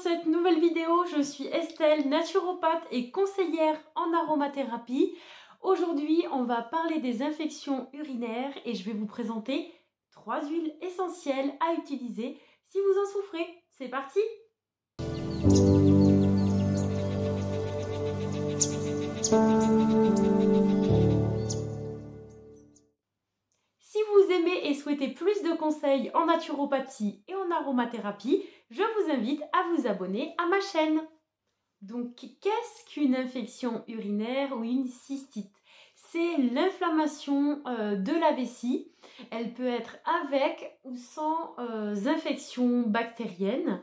cette nouvelle vidéo, je suis Estelle, naturopathe et conseillère en aromathérapie. Aujourd'hui, on va parler des infections urinaires et je vais vous présenter 3 huiles essentielles à utiliser si vous en souffrez. C'est parti! Si vous aimez et souhaitez plus de conseils en naturopathie et en aromathérapie, je vous invite à vous abonner à ma chaîne. Donc, qu'est-ce qu'une infection urinaire ou une cystite? C'est l'inflammation de la vessie. Elle peut être avec ou sans infection bactérienne.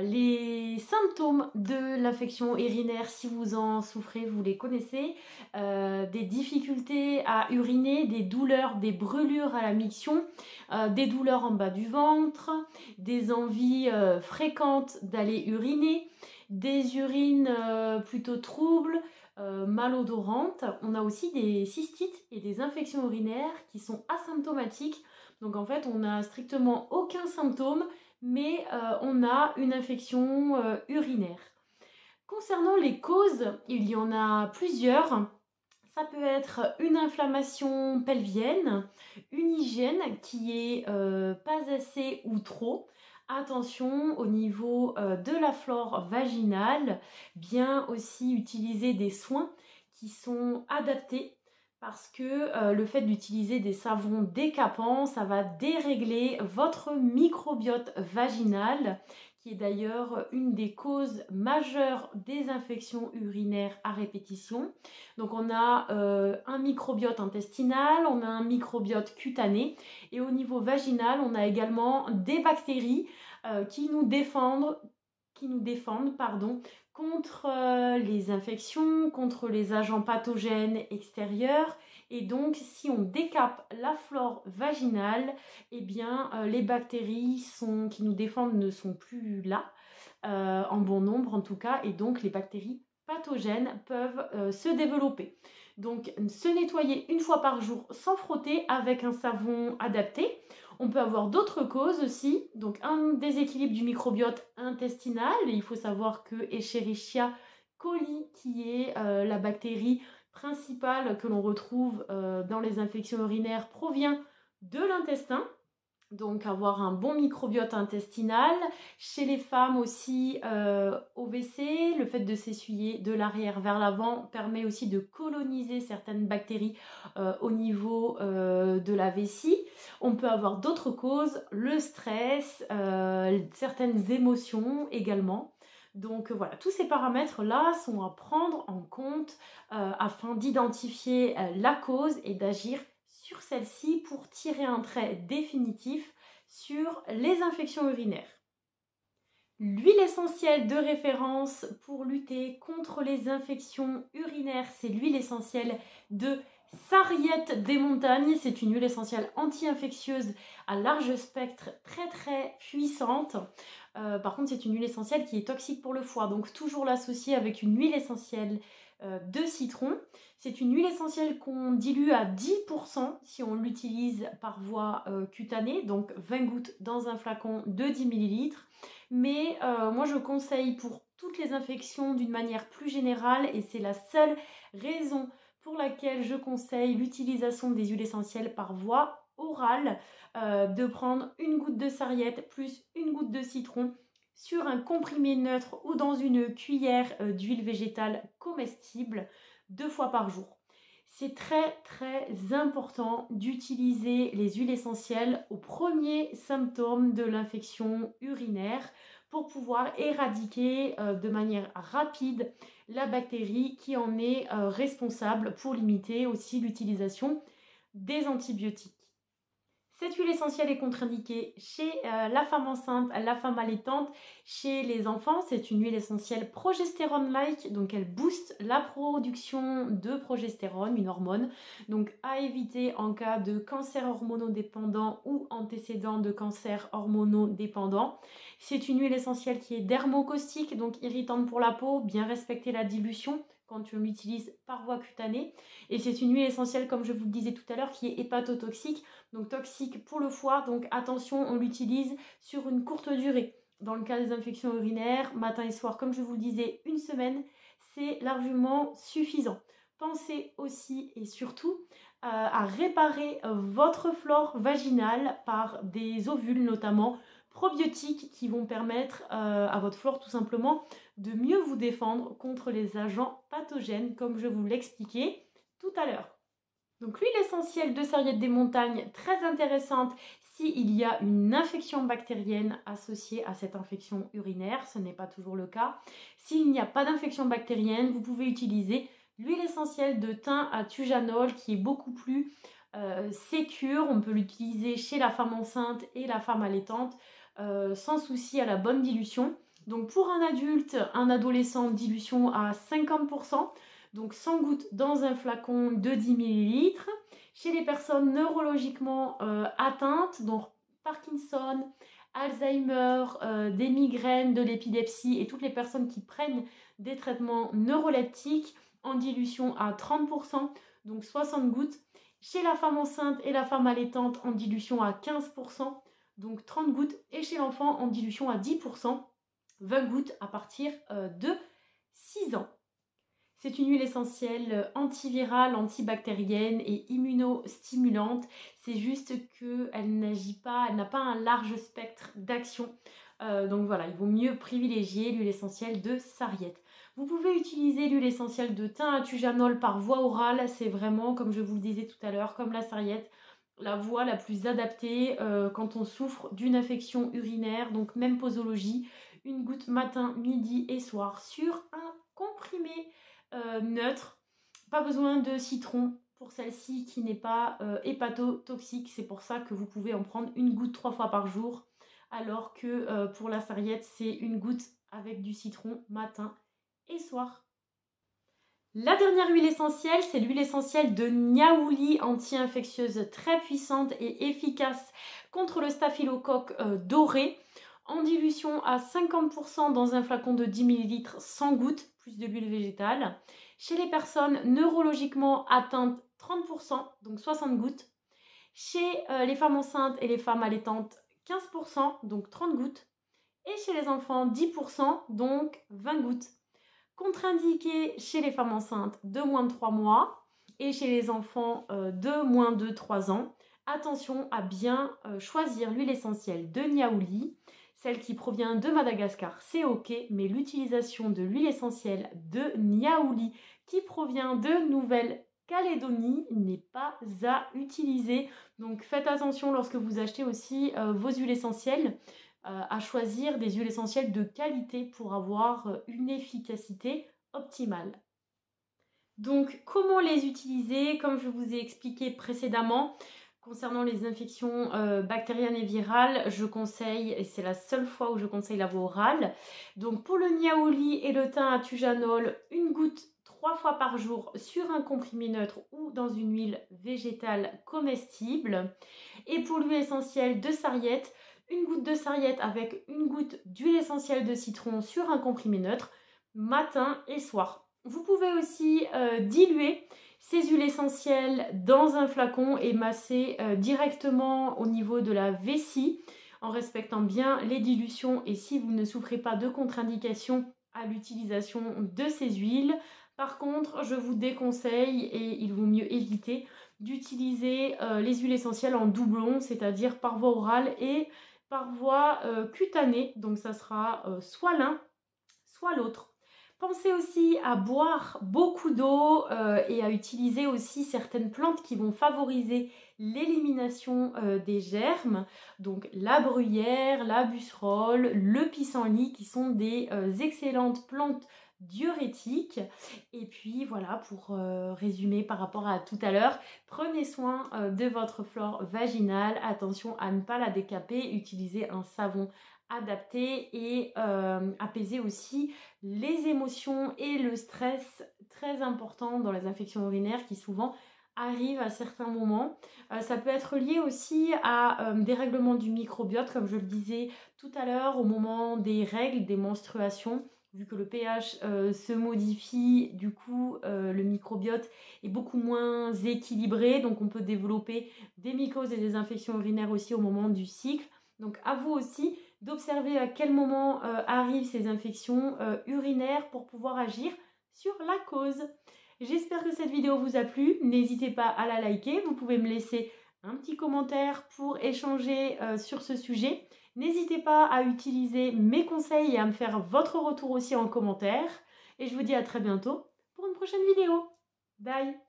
Les symptômes de l'infection urinaire, si vous en souffrez, vous les connaissez. Des difficultés à uriner, des douleurs, des brûlures à la miction, des douleurs en bas du ventre, des envies fréquentes d'aller uriner, des urines plutôt troubles, malodorantes. On a aussi des cystites et des infections urinaires qui sont asymptomatiques. Donc en fait, on n'a strictement aucun symptôme, mais on a une infection urinaire. Concernant les causes, il y en a plusieurs. Ça peut être une inflammation pelvienne, une hygiène qui est pas assez ou trop. Attention au niveau de la flore vaginale, bien aussi utiliser des soins qui sont adaptés parce que le fait d'utiliser des savons décapants, ça va dérégler votre microbiote vaginal, qui est d'ailleurs une des causes majeures des infections urinaires à répétition. Donc on a un microbiote intestinal, on a un microbiote cutané et au niveau vaginal, on a également des bactéries qui nous défendent contre les infections, contre les agents pathogènes extérieurs. Et donc, si on décape la flore vaginale, eh bien, les bactéries qui nous défendent ne sont plus là, en bon nombre en tout cas, et donc les bactéries pathogènes peuvent se développer. Donc, se nettoyer une fois par jour sans frotter avec un savon adapté. On peut avoir d'autres causes aussi, donc un déséquilibre du microbiote intestinal. Et il faut savoir que Escherichia coli, qui est la bactérie principale que l'on retrouve dans les infections urinaires, provient de l'intestin. Donc avoir un bon microbiote intestinal. Chez les femmes aussi au WC, le fait de s'essuyer de l'arrière vers l'avant permet aussi de coloniser certaines bactéries au niveau de la vessie. On peut avoir d'autres causes, le stress, certaines émotions également. Donc voilà, tous ces paramètres-là sont à prendre en compte afin d'identifier la cause et d'agir sur celle-ci pour tirer un trait définitif sur les infections urinaires. L'huile essentielle de référence pour lutter contre les infections urinaires, c'est l'huile essentielle de Sarriette des Montagnes. C'est une huile essentielle anti-infectieuse à large spectre, très très puissante. Par contre, c'est une huile essentielle qui est toxique pour le foie, donc toujours l'associer avec une huile essentielle de citron. C'est une huile essentielle qu'on dilue à 10% si on l'utilise par voie cutanée, donc 20 gouttes dans un flacon de 10 ml. Mais moi je conseille pour toutes les infections d'une manière plus générale, et c'est la seule raison pour laquelle je conseille l'utilisation des huiles essentielles par voie orale, de prendre une goutte de sarriette plus une goutte de citron sur un comprimé neutre ou dans une cuillère d'huile végétale comestible 2 fois par jour. C'est très très important d'utiliser les huiles essentielles aux premiers symptômes de l'infection urinaire pour pouvoir éradiquer de manière rapide la bactérie qui en est responsable, pour limiter aussi l'utilisation des antibiotiques. Cette huile essentielle est contre-indiquée chez la femme enceinte, la femme allaitante, chez les enfants. C'est une huile essentielle progestérone-like, donc elle booste la production de progestérone, une hormone. Donc à éviter en cas de cancer hormonodépendant ou antécédent de cancer hormonodépendant. C'est une huile essentielle qui est dermocaustique, donc irritante pour la peau, bien respecter la dilution quand on l'utilise par voie cutanée. Et c'est une huile essentielle, comme je vous le disais tout à l'heure, qui est hépatotoxique, donc toxique pour le foie. Donc attention, on l'utilise sur une courte durée. dans le cas des infections urinaires, matin et soir, comme je vous le disais, une semaine, c'est largement suffisant. Pensez aussi et surtout à réparer votre flore vaginale par des ovules notamment probiotiques qui vont permettre à votre flore tout simplement de mieux vous défendre contre les agents pathogènes comme je vous l'expliquais tout à l'heure. Donc l'huile essentielle de Sarriette des Montagnes, très intéressante s'il y a une infection bactérienne associée à cette infection urinaire, ce n'est pas toujours le cas. S'il n'y a pas d'infection bactérienne, vous pouvez utiliser l'huile essentielle de thym à tujanol qui est beaucoup plus sécure. On peut l'utiliser chez la femme enceinte et la femme allaitante sans souci à la bonne dilution. Donc pour un adulte, un adolescent, dilution à 50%. Donc 100 gouttes dans un flacon de 10 ml. Chez les personnes neurologiquement atteintes, donc Parkinson, Alzheimer, des migraines, de l'épilepsie et toutes les personnes qui prennent des traitements neuroleptiques en dilution à 30%, donc 60 gouttes. Chez la femme enceinte et la femme allaitante en dilution à 15%, donc 30 gouttes. Et chez l'enfant en dilution à 10%, 20 gouttes à partir de 6 ans. C'est une huile essentielle antivirale, antibactérienne et immunostimulante. C'est juste qu'elle n'agit pas, elle n'a pas un large spectre d'action. Donc voilà, il vaut mieux privilégier l'huile essentielle de Sarriette. Vous pouvez utiliser l'huile essentielle de thym à tujanol par voie orale. C'est vraiment, comme je vous le disais tout à l'heure, comme la Sarriette, la voie la plus adaptée quand on souffre d'une infection urinaire. Donc même posologie, une goutte matin, midi et soir sur un comprimé neutre. Pas besoin de citron pour celle-ci qui n'est pas hépatotoxique. C'est pour ça que vous pouvez en prendre une goutte 3 fois par jour. Alors que pour la Sarriette, c'est une goutte avec du citron matin et soir. La dernière huile essentielle, c'est l'huile essentielle de Niaouli, anti-infectieuse très puissante et efficace contre le staphylocoque doré. En dilution à 50% dans un flacon de 10 ml, 100 gouttes, plus de l'huile végétale. Chez les personnes neurologiquement atteintes, 30%, donc 60 gouttes. Chez les femmes enceintes et les femmes allaitantes, 15%, donc 30 gouttes. Et chez les enfants, 10%, donc 20 gouttes. Contre-indiqué chez les femmes enceintes de moins de 3 mois et chez les enfants de moins de 3 ans. Attention à bien choisir l'huile essentielle de Niaouli. Celle qui provient de Madagascar, c'est ok, mais l'utilisation de l'huile essentielle de Niaouli qui provient de Nouvelle-Calédonie n'est pas à utiliser. Donc faites attention lorsque vous achetez aussi vos huiles essentielles à choisir des huiles essentielles de qualité pour avoir une efficacité optimale. Donc comment les utiliser? Comme je vous ai expliqué précédemment, concernant les infections bactériennes et virales, je conseille, et c'est la seule fois où je conseille la voie orale, donc pour le Niaouli et le thym à tujanol, une goutte 3 fois par jour sur un comprimé neutre ou dans une huile végétale comestible. Et pour l'huile essentielle de Sarriette, une goutte de Sarriette avec une goutte d'huile essentielle de citron sur un comprimé neutre, matin et soir. Vous pouvez aussi diluer ces huiles essentielles dans un flacon et masser directement au niveau de la vessie en respectant bien les dilutions et si vous ne souffrez pas de contre-indication à l'utilisation de ces huiles. Par contre, je vous déconseille et il vaut mieux éviter d'utiliser les huiles essentielles en doublon, c'est-à-dire par voie orale et par voie cutanée. Donc ça sera soit l'un, soit l'autre. Pensez aussi à boire beaucoup d'eau et à utiliser aussi certaines plantes qui vont favoriser l'élimination des germes. Donc la bruyère, la busserole, le pissenlit qui sont des excellentes plantes diurétiques. Et puis voilà, pour résumer par rapport à tout à l'heure, prenez soin de votre flore vaginale. Attention à ne pas la décaper, utilisez un savon adapté et apaiser aussi les émotions et le stress très important dans les infections urinaires qui souvent arrivent à certains moments. Ça peut être lié aussi à des règlements du microbiote, comme je le disais tout à l'heure, au moment des règles, des menstruations. Vu que le pH se modifie, du coup, le microbiote est beaucoup moins équilibré. Donc, on peut développer des mycoses et des infections urinaires aussi au moment du cycle. Donc, à vous aussi d'observer à quel moment arrivent ces infections urinaires pour pouvoir agir sur la cause. J'espère que cette vidéo vous a plu. N'hésitez pas à la liker. Vous pouvez me laisser un petit commentaire pour échanger sur ce sujet. N'hésitez pas à utiliser mes conseils et à me faire votre retour aussi en commentaire. Et je vous dis à très bientôt pour une prochaine vidéo. Bye!